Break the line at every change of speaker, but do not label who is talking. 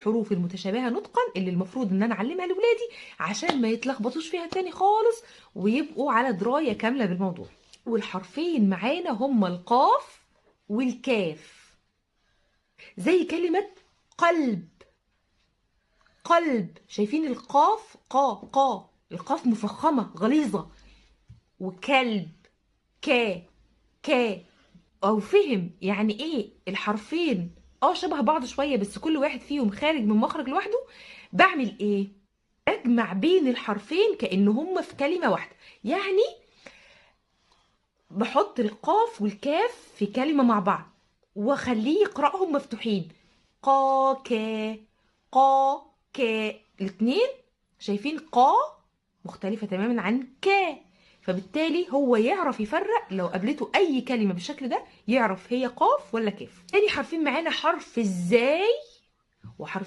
الحروف المتشابهه نطقا اللي المفروض ان انا اعلمها لاولادي عشان ما يتلخبطوش فيها تاني خالص ويبقوا على درايه كامله بالموضوع. والحرفين معانا هما القاف والكاف. زي كلمه قلب. قلب، شايفين القاف قا القاف مفخمه غليظه. وكلب كا. او فهم يعني ايه الحرفين شبه بعض شويه بس كل واحد فيهم خارج من مخرج لوحده. بعمل ايه؟ بجمع بين الحرفين كأن هما في كلمه واحده. يعني بحط القاف والكاف في كلمه مع بعض واخليه يقراهم مفتوحين. قا كا قا كا. الاتنين شايفين قا مختلفه تماما عن كا، فبالتالي هو يعرف يفرق لو قابلته اي كلمه بالشكل ده، يعرف هي قاف ولا كاف. تاني حرفين معانا حرف الزاي وحرف